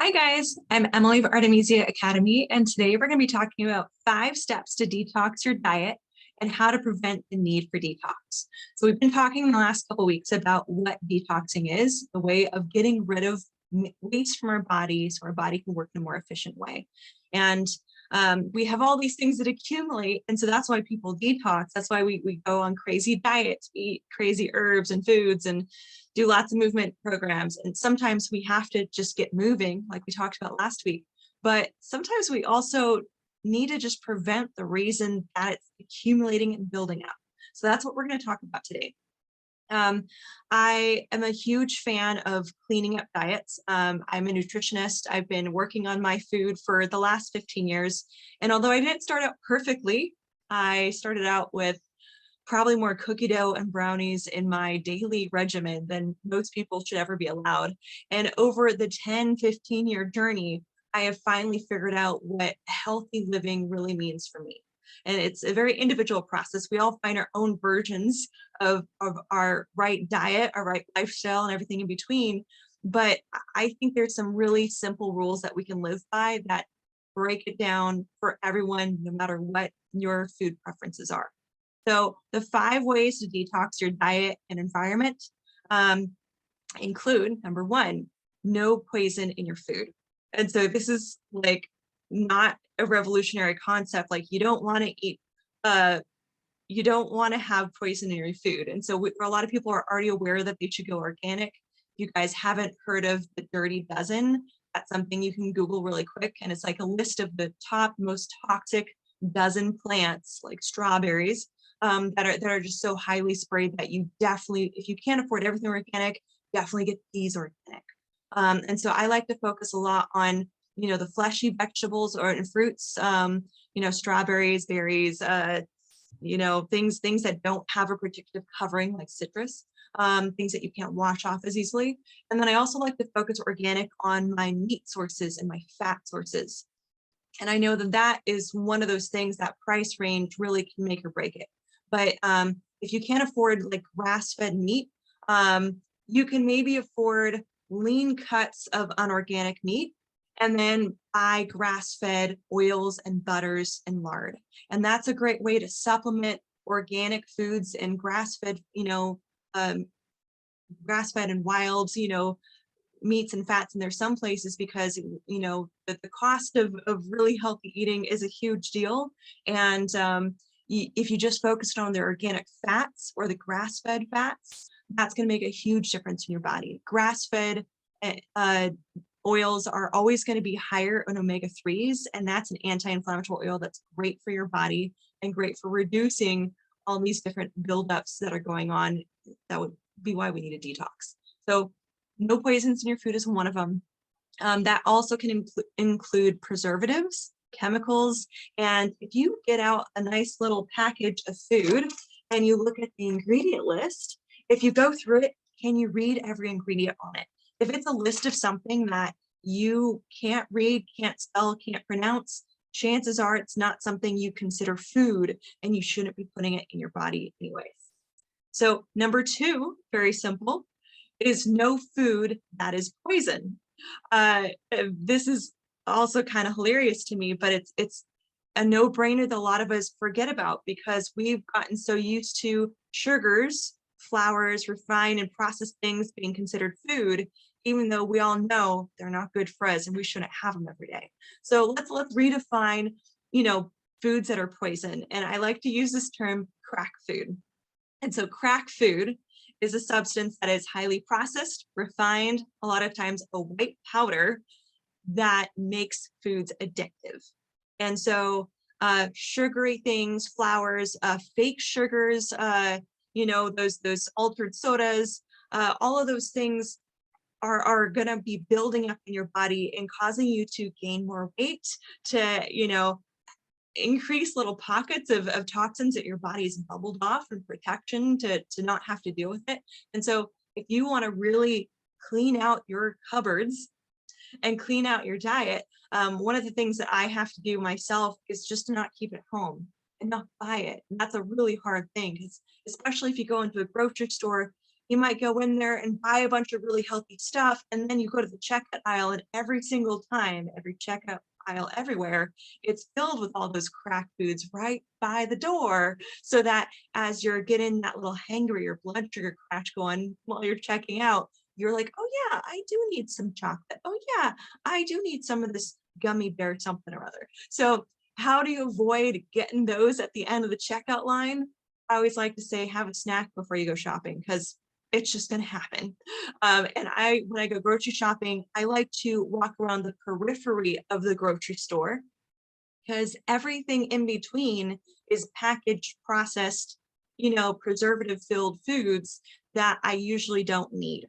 Hi guys, I'm Emily of Artemisia Academy, and today we're going to be talking about 5 steps to detox your diet and how to prevent the need for detox. So we've been talking in the last couple of weeks about what detoxing is, the way of getting rid of waste from our body so our body can work in a more efficient way. And we have all these things that accumulate, and so that's why people detox. That's why we go on crazy diets, eat crazy herbs and foods, and do lots of movement programs. And sometimes we have to just get moving, like we talked about last week. But sometimes we also need to just prevent the reason that it's accumulating and building up. So that's what we're going to talk about today. I am a huge fan of cleaning up diets. I'm a nutritionist. I've been working on my food for the last 15 years. And although I didn't start out perfectly, I started out with probably more cookie dough and brownies in my daily regimen than most people should ever be allowed. And over the 10-15 year journey, I have finally figured out what healthy living really means for me. And it's a very individual process. We all find our own versions of our right diet, our right lifestyle, and everything in between. But I think there's some really simple rules that we can live by that break it down for everyone, no matter what your food preferences are. So the 5 ways to detox your diet and environment include, number one, no poison in your food. And so this is like not a revolutionary concept. Like you don't want to eat, you don't want to have poison in your food. And so a lot of people are already aware that they should go organic. If you guys haven't heard of the Dirty Dozen, that's something you can Google really quick. And it's like a list of the top most toxic dozen plants, like strawberries, that are just so highly sprayed that you definitely, if you can't afford everything organic, definitely get these organic. And so I like to focus a lot on, the fleshy vegetables or fruits, strawberries, berries, things that don't have a protective covering like citrus, things that you can't wash off as easily. And then I also like to focus organic on my meat sources and my fat sources. And I know that that is one of those things that price range really can make or break it. But if you can't afford like grass-fed meat, you can maybe afford lean cuts of unorganic meat and then buy grass-fed oils and butters and lard. And that's a great way to supplement organic foods and grass-fed, grass-fed and wilds, meats and fats. And there's some places because, the cost of really healthy eating is a huge deal. And if you just focused on the organic fats or the grass-fed fats, that's going to make a huge difference in your body. Grass-fed oils are always going to be higher in omega-3s, and that's an anti-inflammatory oil that's great for your body and great for reducing all these different buildups that are going on. That would be why we need a detox. So no poisons in your food is one of them. That also can include preservatives, chemicals. And if you get out a nice little package of food and you look at the ingredient list, if you go through it, can you read every ingredient on it? If it's a list of something that you can't read, can't spell, can't pronounce, chances are it's not something you consider food and you shouldn't be putting it in your body anyways. So number 2, very simple, is no food that is poison. This is also kind of hilarious to me, but it's a no-brainer that a lot of us forget about because we've gotten so used to sugars, flours, refined and processed things being considered food, even though we all know they're not good for us and we shouldn't have them every day. So let's redefine, foods that are poison. And I like to use this term crack food. And so crack food is a substance that is highly processed, refined, a lot of times a white powder that makes foods addictive. And so sugary things, flours, fake sugars, those altered sodas, all of those things are going to be building up in your body and causing you to gain more weight, to, increase little pockets of toxins that your body is bubbled off and protection to not have to deal with it. And so if you want to really clean out your cupboards and clean out your diet, one of the things that I have to do myself is just to not keep it home and not buy it. And that's a really hard thing, especially if you go into a grocery store, You might go in there and buy a bunch of really healthy stuff, and then you go to the checkout aisle, and every single time, every checkout aisle everywhere, it's filled with all those crack foods right by the door, so that as you're getting that little hangry or blood sugar crash going while you're checking out, you're like, oh yeah, I do need some chocolate. Oh yeah, I do need some of this gummy bear something or other. So how do you avoid getting those at the end of the checkout line? I always like to say, have a snack before you go shopping, because it's just going to happen. And when I go grocery shopping, I like to walk around the periphery of the grocery store, because everything in between is packaged, processed, preservative filled foods that I usually don't need.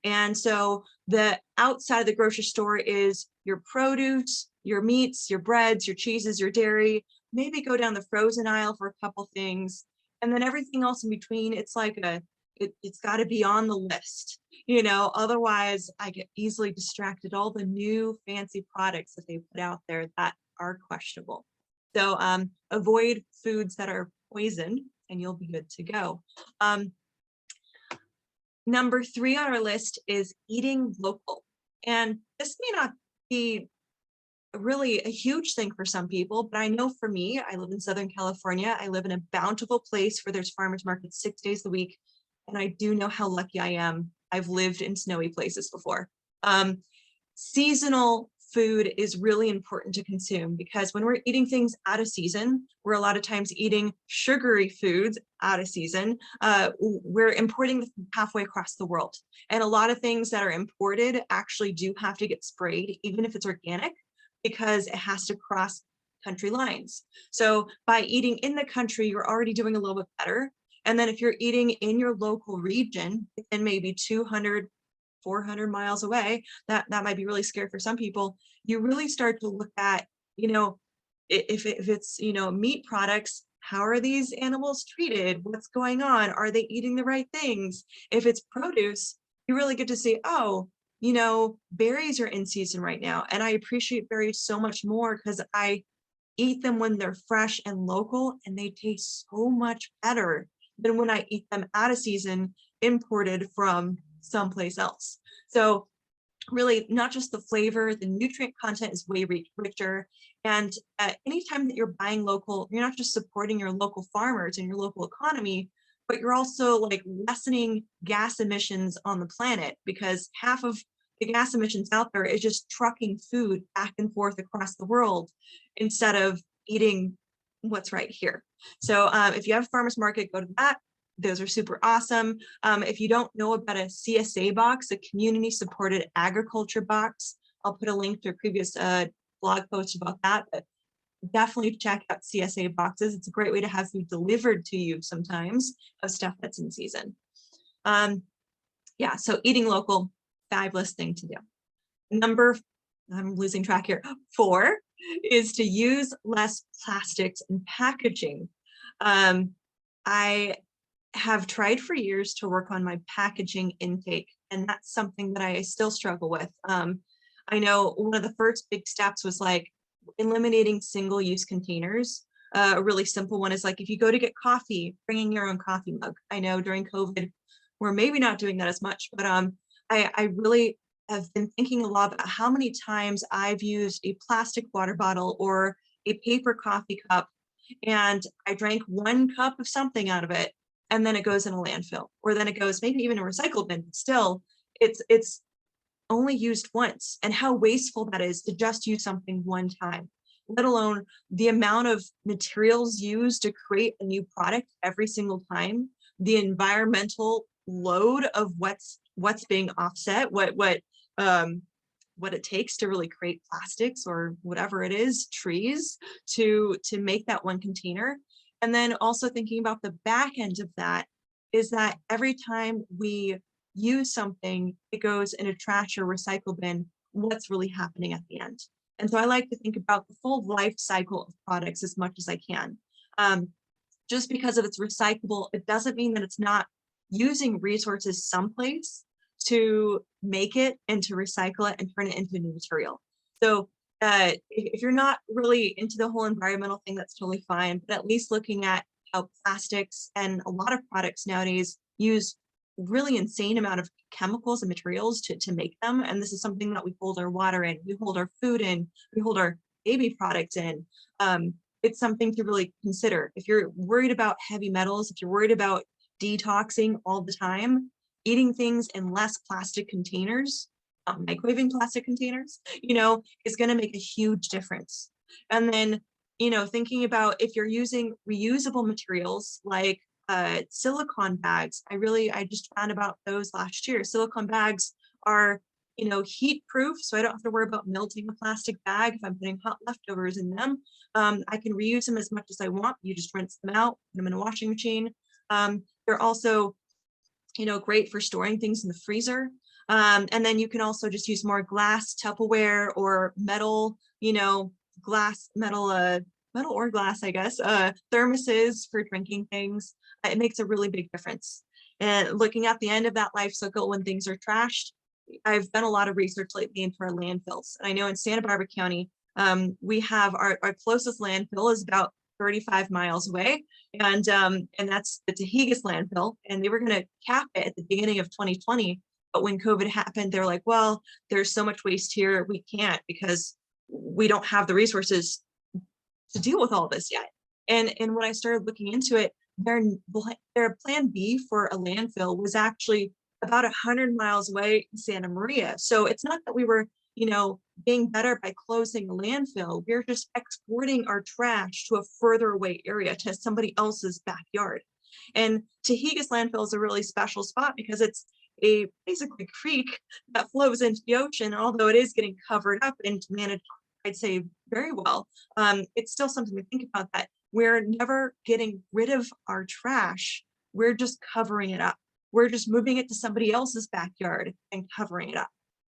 And so the outside of the grocery store is your produce, your meats, your breads, your cheeses, your dairy, maybe go down the frozen aisle for a couple things. And then everything else in between, it's like it's got to be on the list, otherwise I get easily distracted. All the new fancy products that they put out there that are questionable. So avoid foods that are poisoned and you'll be good to go. Number 3 on our list is eating local. And this may not be really a huge thing for some people, but I know for me, I live in Southern California. I live in a bountiful place where there's farmers markets 6 days a week. And I do know how lucky I am. I've lived in snowy places before. Seasonal food is really important to consume, because when we're eating things out of season, we're a lot of times eating sugary foods out of season. We're importing them halfway across the world. And a lot of things that are imported actually do have to get sprayed, even if it's organic, because it has to cross country lines. So by eating in the country, you're already doing a little bit better. And then if you're eating in your local region, and maybe 200, 400 miles away, that might be really scary for some people. You really start to look at, if it's, meat products, how are these animals treated? What's going on? Are they eating the right things? If it's produce, you really get to see, oh, berries are in season right now. And I appreciate berries so much more because I eat them when they're fresh and local, and they taste so much better than when I eat them out of season, imported from someplace else. So really, not just the flavor, the nutrient content is way richer. And anytime that you're buying local, you're not just supporting your local farmers and your local economy, but you're also like lessening gas emissions on the planet, because half of the gas emissions out there is just trucking food back and forth across the world instead of eating what's right here. So if you have a farmer's market, go to that. Those are super awesome. If you don't know about a CSA box, a community supported agriculture box, I'll put a link to a previous blog post about that, but definitely check out CSA boxes. It's a great way to have food delivered to you sometimes of stuff that's in season. Yeah, so eating local, fabulous thing to do. I'm losing track here, 4 is to use less plastics and packaging. I have tried for years to work on my packaging intake, and that's something that I still struggle with. I know one of the first big steps was like eliminating single-use containers. A really simple one is like, if you go to get coffee, bringing your own coffee mug. I know during COVID, we're maybe not doing that as much, but I really have been thinking a lot about how many times I've used a plastic water bottle or a paper coffee cup, and I drank 1 cup of something out of it, and then it goes in a landfill, or then it goes maybe even a recycle bin. But still, it's only used once, and how wasteful that is to just use something 1 time, let alone the amount of materials used to create a new product every single time, the environmental load of what's being offset, what it takes to really create plastics or whatever it is, trees, to make that 1 container. And then also thinking about the back end of that is that every time we use something, it goes in a trash or recycle bin, what's really happening at the end. And so I like to think about the full life cycle of products as much as I can. Just because of it's recyclable, it doesn't mean that it's not using resources someplace to make it and to recycle it and turn it into a new material. So if you're not really into the whole environmental thing, that's totally fine, but at least looking at how plastics and a lot of products nowadays use really insane amount of chemicals and materials to make them. And this is something that we hold our water in, we hold our food in, we hold our baby products in. It's something to really consider. If you're worried about heavy metals, if you're worried about detoxing all the time, eating things in less plastic containers, microwaving plastic containers, is going to make a huge difference. And then, thinking about if you're using reusable materials like silicone bags. I just found about those last year. Silicone bags are, heat proof, so I don't have to worry about melting a plastic bag if I'm putting hot leftovers in them. I can reuse them as much as I want. You just rinse them out, put them in a washing machine. They're also, great for storing things in the freezer. And then you can also just use more glass Tupperware or metal, metal or glass, I guess, thermoses for drinking things. It makes a really big difference. And looking at the end of that life cycle when things are trashed, I've done a lot of research lately into our landfills. And I know in Santa Barbara County, we have our closest landfill is about 35 miles away. And that's the Tahigas landfill. And they were going to cap it at the beginning of 2020. But when COVID happened, they're like, well, there's so much waste here. We can't because we don't have the resources to deal with all this yet. And when I started looking into it, their plan B for a landfill was actually about 100 miles away in Santa Maria. So it's not that we were, being better by closing a landfill. We're just exporting our trash to a further away area, to somebody else's backyard. And Tahigas landfill is a really special spot because it's basically a creek that flows into the ocean. Although it is getting covered up and managed, I'd say, very well, it's still something to think about, that we're never getting rid of our trash. We're just covering it up. We're just moving it to somebody else's backyard and covering it up.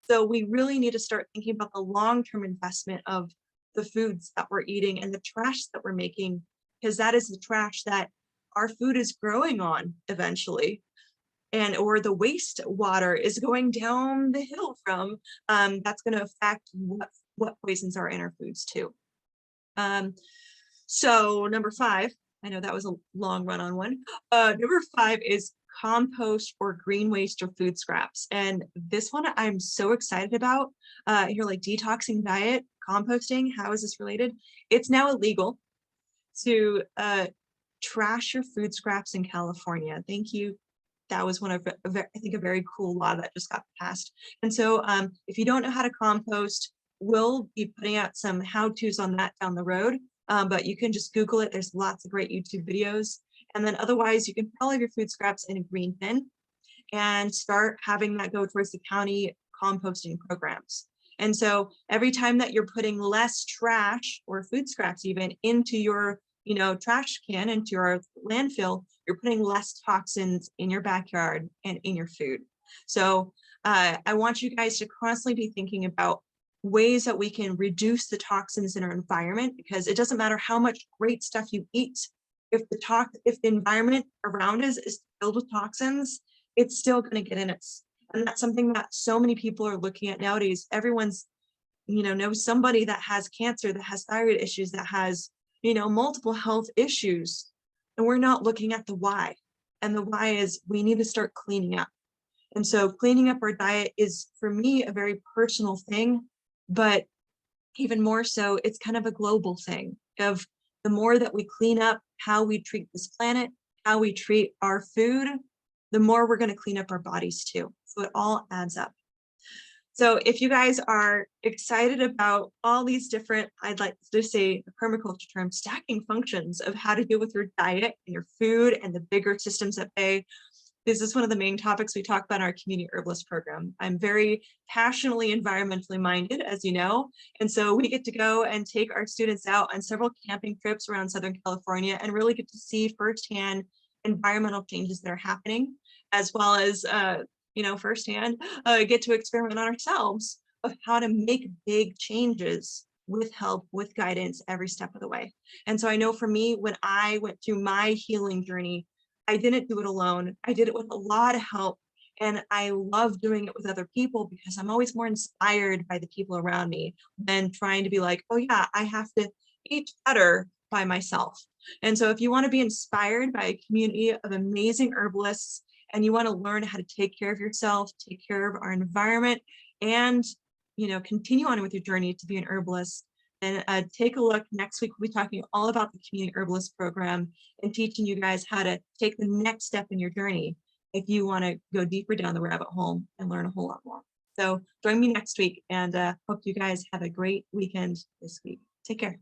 So we really need to start thinking about the long-term investment of the foods that we're eating and the trash that we're making, because that is the trash that our food is growing on eventually, or the wastewater is going down the hill from. That's going to affect what poisons are in our foods too. So number 5, I know that was a long run on one. Number 5 is compost or green waste or food scraps. And this one I'm so excited about. You're like, detoxing diet, composting, how is this related? It's now illegal to trash your food scraps in California. Thank you. That was one of, I think, a very cool law that just got passed. And so if you don't know how to compost, we'll be putting out some how-tos on that down the road. But you can just Google it. There's lots of great YouTube videos. And then otherwise, you can put all of your food scraps in a green bin and start having that go towards the county composting programs. And so every time that you're putting less trash or food scraps even into your, trash can, into your landfill, you're putting less toxins in your backyard and in your food. So I want you guys to constantly be thinking about ways that we can reduce the toxins in our environment, because it doesn't matter how much great stuff you eat. If the environment around us is filled with toxins, it's still going to get in us. And that's something that so many people are looking at nowadays. Everyone's, knows somebody that has cancer, that has thyroid issues, that has, multiple health issues. And we're not looking at the why. And the why is we need to start cleaning up. And so cleaning up our diet is, for me, a very personal thing, but even more so, it's kind of a global thing of the more that we clean up how we treat this planet, how we treat our food, the more we're going to clean up our bodies too. So it all adds up. So if you guys are excited about all these different, I'd like to say the permaculture term, stacking functions of how to deal with your diet and your food and the bigger systems at bay, this is one of the main topics we talk about in our community herbalist program. I'm very passionately environmentally minded, as you know, and so we get to go and take our students out on several camping trips around Southern California and really get to see firsthand environmental changes that are happening, as well as, firsthand get to experiment on ourselves of how to make big changes with help, with guidance every step of the way. And so I know for me, when I went through my healing journey, I didn't do it alone. I did it with a lot of help. And I love doing it with other people because I'm always more inspired by the people around me than trying to be like, oh yeah, I have to eat better by myself. And so if you want to be inspired by a community of amazing herbalists and you want to learn how to take care of yourself, take care of our environment, and continue on with your journey to be an herbalist, then take a look. Next week, we'll be talking all about the community herbalist program and teaching you guys how to take the next step in your journey if you want to go deeper down the rabbit hole and learn a whole lot more. So join me next week, and hope you guys have a great weekend this week. Take care.